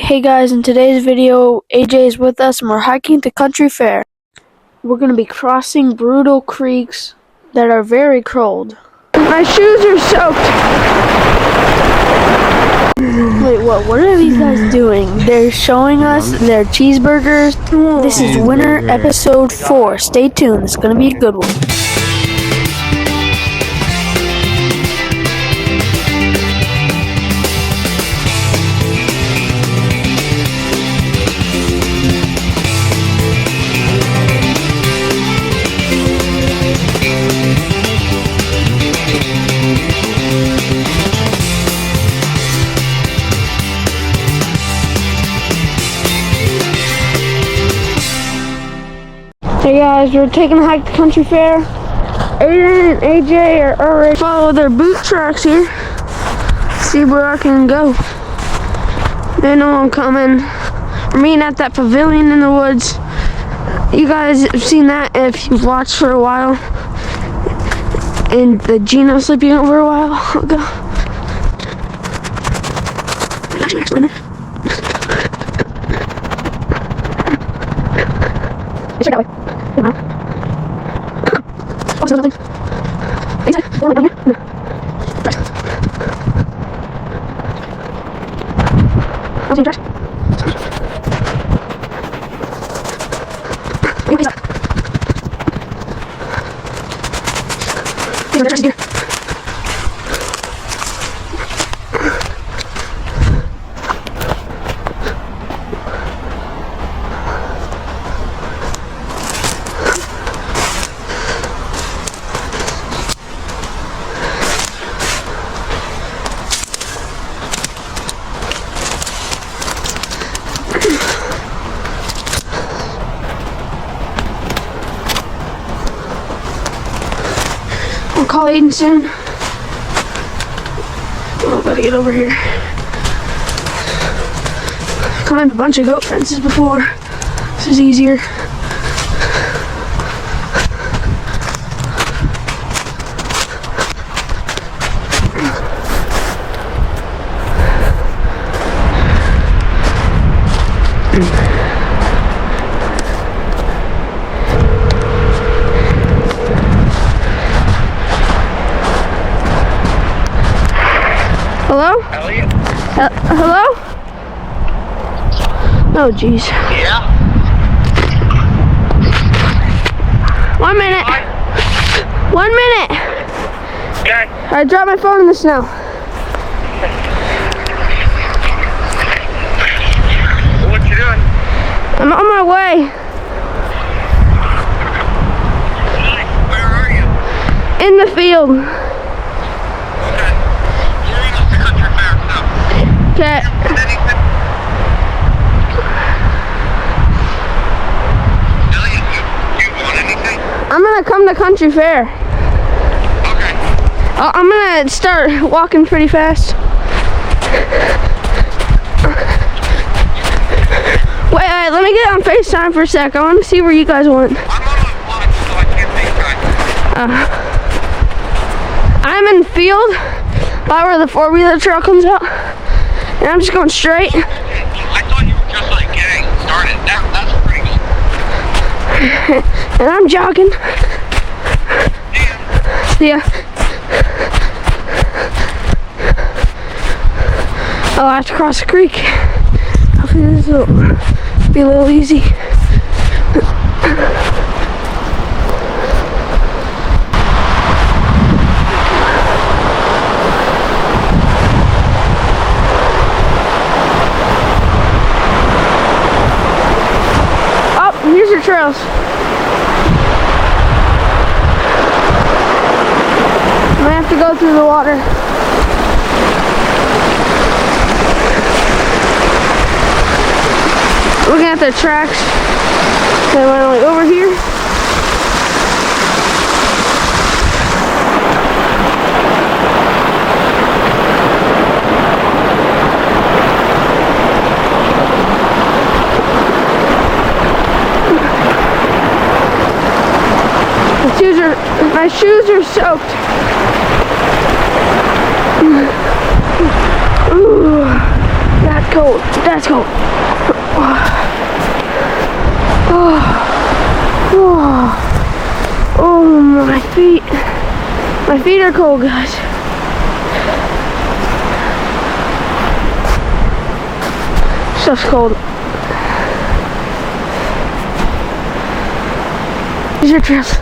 Hey guys, in today's video, AJ is with us and we're hiking to Country Fair. We're going to be crossing brutal creeks that are very cold. My shoes are soaked. Wait, what are these guys doing? They're showing us their cheeseburgers. This is Winter Episode 4. Stay tuned, it's going to be a good one. Hey guys, we're taking a hike to Country Fair. Aiden and AJ are already follow their boot tracks here. See where I can go. They know I'm coming. We're meeting at that pavilion in the woods. You guys have seen that if you've watched for a while. And the Gino sleeping over a while ago. It's right that way. Oh, something. Inside. Down here. No. Right. I'll see you trash. Anyway, stop. These are the trashes here. I'll call Aiden soon. Oh, gotta get over here. Climbed a bunch of goat fences before. This is easier. Hello? Elliot? Hello? Oh, jeez. Yeah? 1 minute. Hi. 1 minute. Okay. I dropped my phone in the snow. What you doing? I'm on my way. Where are you? In the field. Okay. You're in the Country Fair now. Okay. Anything? Elliot, you want anything? I'm gonna come to Country Fair. Okay. I'm gonna start walking pretty fast. Wait, let me get on FaceTime for a sec. I want to see where you guys went. I'm on my watch, so I can't take time. I'm in the field by where the four-wheeler trail comes out. And I'm just going straight. I thought you were just like getting started. That's pretty good. And I'm jogging. Yeah. Yeah. Oh, I have to cross the creek. Hopefully this will be a little easy. Oh, here's your trails. I have to go through the water. Looking at the tracks. They went like over here. My shoes are soaked. Ooh, that cold. That's cold. Oh, my feet. My feet are cold, guys. Stuff's cold. Here's your trails.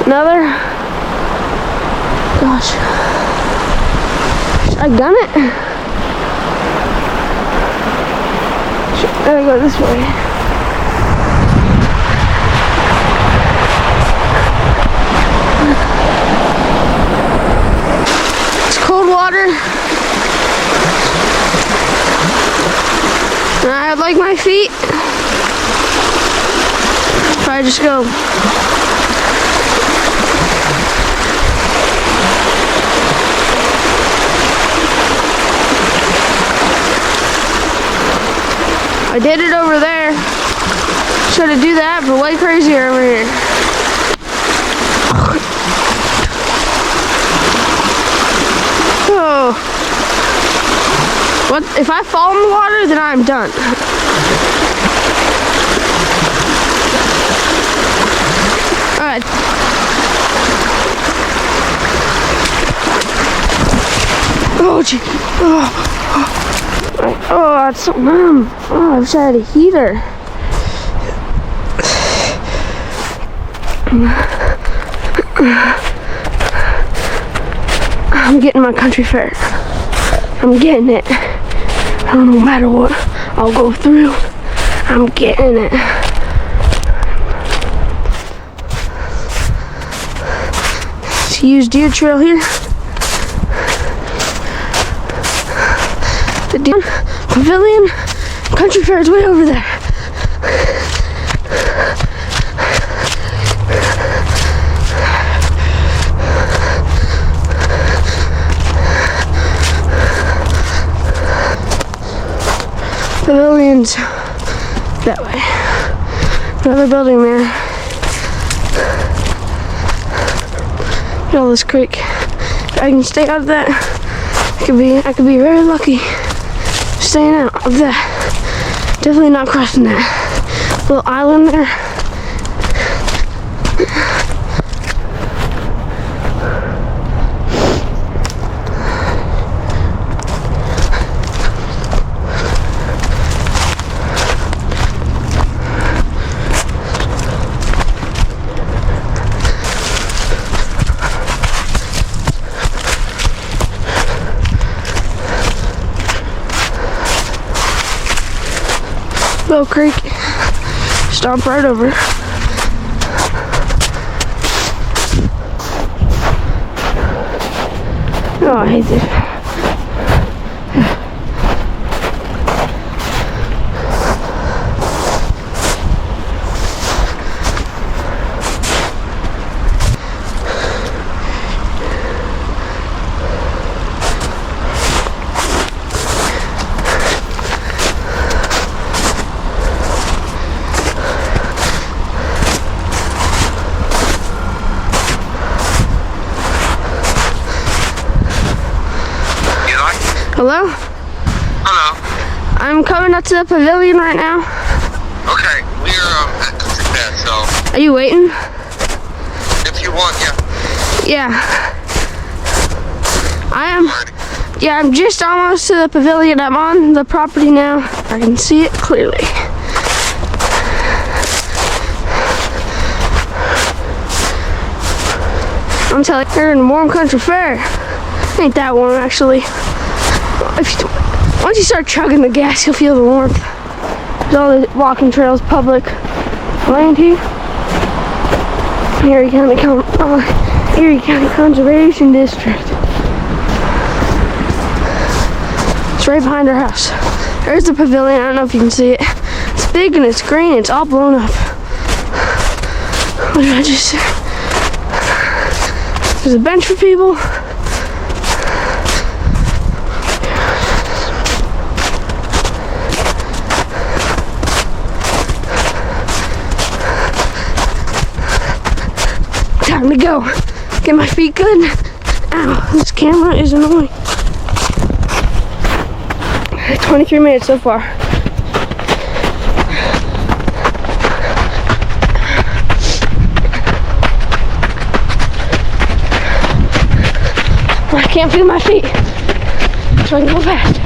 Another. Gosh. Should I gun it? I gotta go this way. It's cold water. And I like my feet. If I just go. I did it over there. Should have do that, but way crazier over here. Oh. What if I fall in the water, then I'm done. Alright. Oh gee. Oh, it's so numb. Oh, I wish I had a heater. I'm getting my country fair. I'm getting it. I don't know, no matter what I'll go through. I'm getting it. It's a used deer trail here. The deer pavilion country fair is way over there. Pavilion's that way. Another building there. Look at all this creek. If I can stay out of that, I could be very lucky. Staying out of that. Definitely not crossing that little island there. Little creek. Stomp right over. Oh, I hate this. Hello? Hello. I'm coming up to the pavilion right now. Okay, we're at the pad, so Are you waiting? if you want, yeah. Yeah. I am. Yeah, I'm just almost to the pavilion. I'm on the property now. I can see it clearly. I'm telling you, you're in a warm country fair. Ain't that warm, actually. Once you start chugging the gas, you'll feel the warmth. There's all the walking trails, public land here. Erie County Conservation District. It's right behind our house. There's the pavilion. I don't know if you can see it. It's big and it's green. It's all blown up. What did I just say? There's a bench for people. Time to go. Get my feet good. Ow, this camera is annoying. 23 minutes so far. I can't feel my feet, so I can go fast.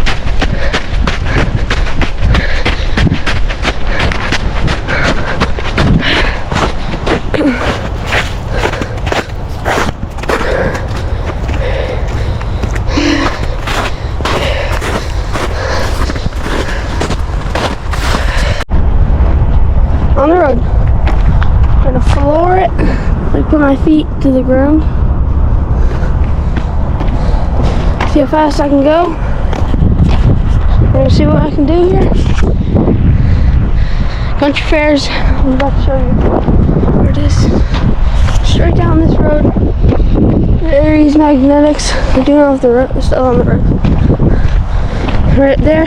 On the road. I'm gonna floor it, like put my feet to the ground. See how fast I can go. We're gonna see what I can do here. Country Fairs, I'm about to show you where it is. Straight down this road. Aries Magnetics. I do know if the road is still on the road. Right there.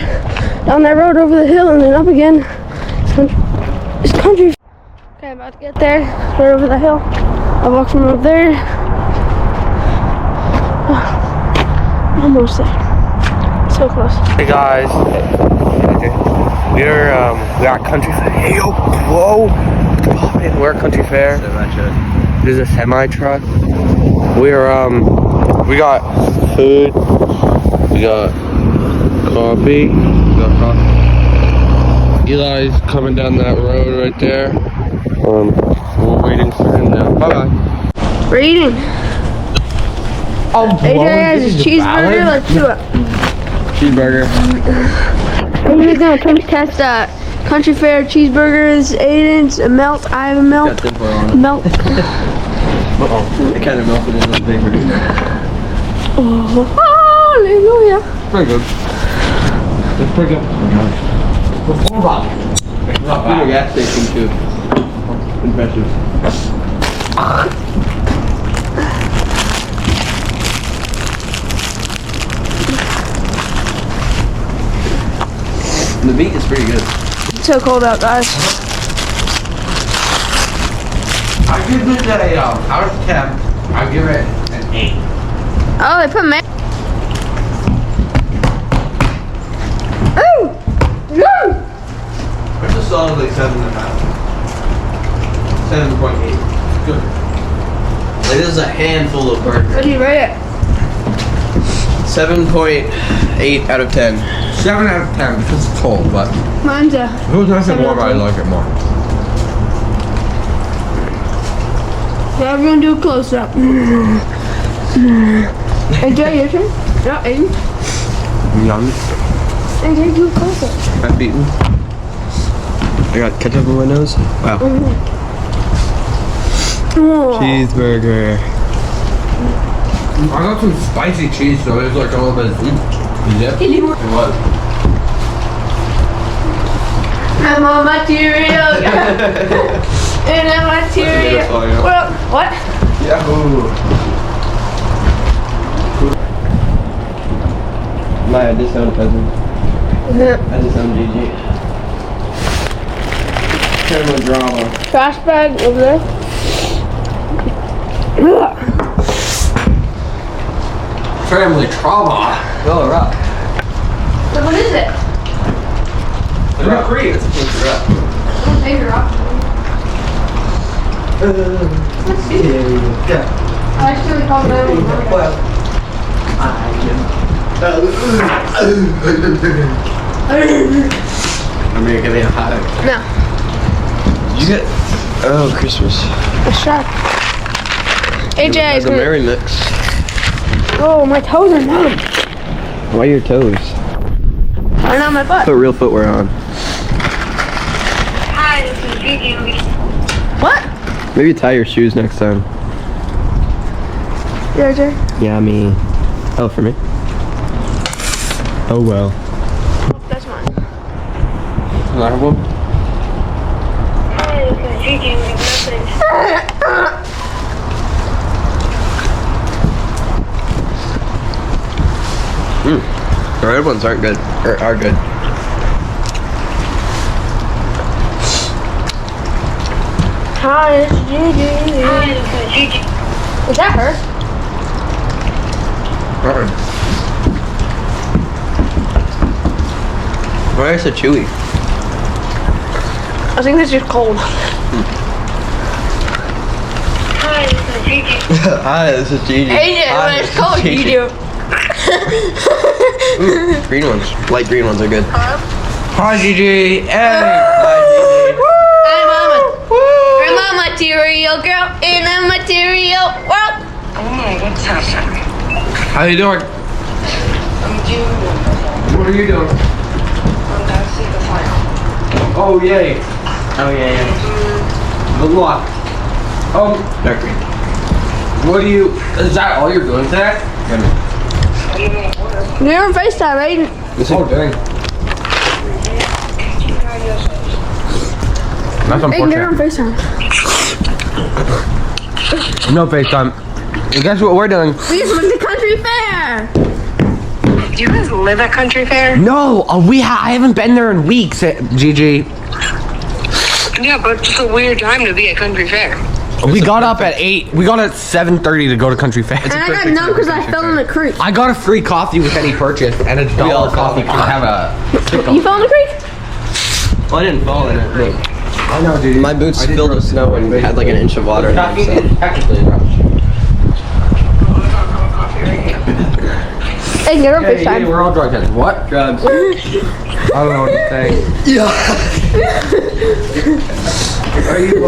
Down that road over the hill and then up again. It's country. Okay, I'm about to get there. Right over the hill. I'll walk from up there. Almost there. So close. Hey guys, we're at Country Fair. Hey yo, whoa! We're at Country Fair. There's a semi truck. We got food. We got coffee. Eli's coming down that road right there. We're waiting for him now. Bye bye. We're eating. Oh, AJ has his cheeseburger. Let's do it. Cheeseburger. AJ's gonna test Country Fair cheeseburgers. Aiden's a melt. I have a melt. Melt. Uh-oh. It kind of melted into the paper. Oh, hallelujah. Pretty good. It's pretty good. Before Rob. Rob, a gas station too. Impressive. The meat is pretty good. It's so cold out, guys. I give it a out of 10. I give it an 8. Oh, they put mayo. Ooh! No! Where's the solid like 7.5? 7.8. Good. Like this is a handful of burgers. What do you rate it? 7.8 out of 10. 7 out of 10 because it's cold, but Mine's a. if it was nice and warm, I'd like it more. Yeah, we're gonna do a close up. AJ, your turn? No, Aiden. Yum. AJ, do a close up. I've beaten. I got ketchup on my nose. Wow. Oh. Cheeseburger. I got some spicy cheese, so it's like a little bit of food. Yep. It was. I'm on material. And I'm material. Well, what? Yahoo! Maya, I just sound peasant. I just sound GG. Terrible drama. Trash bag over there. Family trauma. Oh, rock. So what is it? It's a cream. It's a rock. Bigger rock. Let's see. Yeah. I actually called that one. Well, I'm gonna give me a hot. No, Did you get? Oh, Christmas. a shark. AJ is The gonna. Merry Mix. Oh, my toes are numb. Why your toes? They're not my butt. Put real footwear on. Hi, this is Gigi. What? Maybe tie your shoes next time. Yeah, AJ. Yeah, me. Oh, for me? Oh, well. That's mine. Another one? Hi, this is Gigi. Message. The red ones aren't good. Or are good. Hi, it's Gigi. Is that her? Why is it chewy? I think it's just cold. Hi, this is Gigi. Hi, this is Gigi. AJ, Hi, when it's this is cold, Gigi. you do. Green ones, light green ones are good. Hello? Hi, Gigi. Hey. Hi, Hi, Mama. I'm a material girl in a material world. Oh, what's happening? Gigi. How you doing? I'm doing What are you doing? I'm dancing the fire. Oh, yay. Oh, yeah. Good luck. Dark green. What do you... Is that all you're doing today? You're on FaceTime, Aiden. Oh, dang. That's Aiden, you're on unfortunate. FaceTime. No FaceTime. And guess what we're doing? We just went to Country Fair. Do you guys live at Country Fair? No, I haven't been there in weeks, Gigi. Yeah, but it's just a weird time to be at Country Fair. We got up at 8. We got at 7:30 to go to Country Fair. And I got numb because I fell in the creek. I got a free coffee with any purchase and a dollar coffee. You fell in the creek? Well, I didn't fall in it. But I know, dude. my boots filled with snow and had like an inch of water in them. So. Aiden, you're on Hey, FaceTime. we're all drug tested. What? Drugs. I don't know what to say. Are you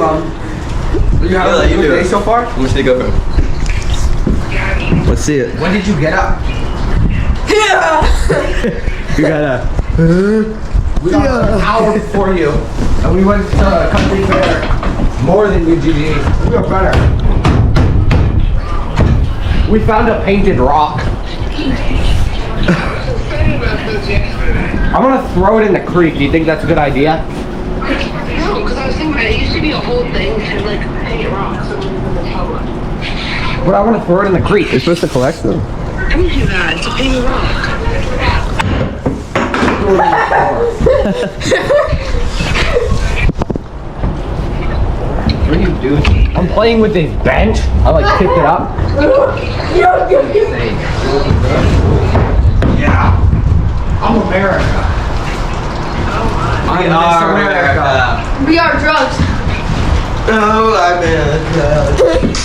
you having I'll let a you good do day it. so far? I'm gonna see the GoPro. Let's see it. When did you get up? You gotta. We got an hour before you, and we went to Country Fair more than you, Gigi. We were better. We found a painted rock. I'm gonna throw it in the creek. Do you think that's a good idea? No, because I was thinking about it. It used to be a whole thing to like paint rocks and then the public. But I want to throw it in the creek. You're supposed to collect them. Don't do that. It's a painted rock. What are you doing? I'm playing with this bench. I like picked it up. Yeah. I'm America. We are America. We are drugs. Oh, America.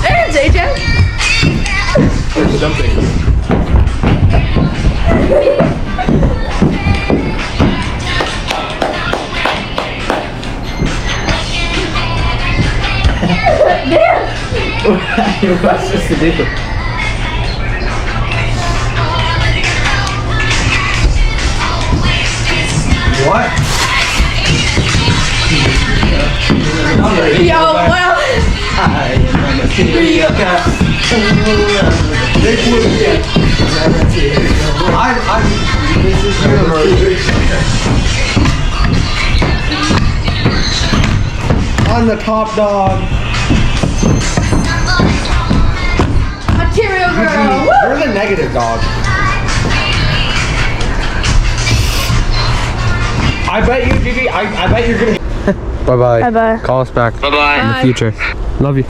There's AJ. There's something. What's this to do? What? Yo, well. This is universe. I'm the top dog. Material girl. You're the negative dog. I bet you, Gigi, I bet you're gonna. Bye-bye. Bye-bye. Call us back Bye-bye. in the future. Love you.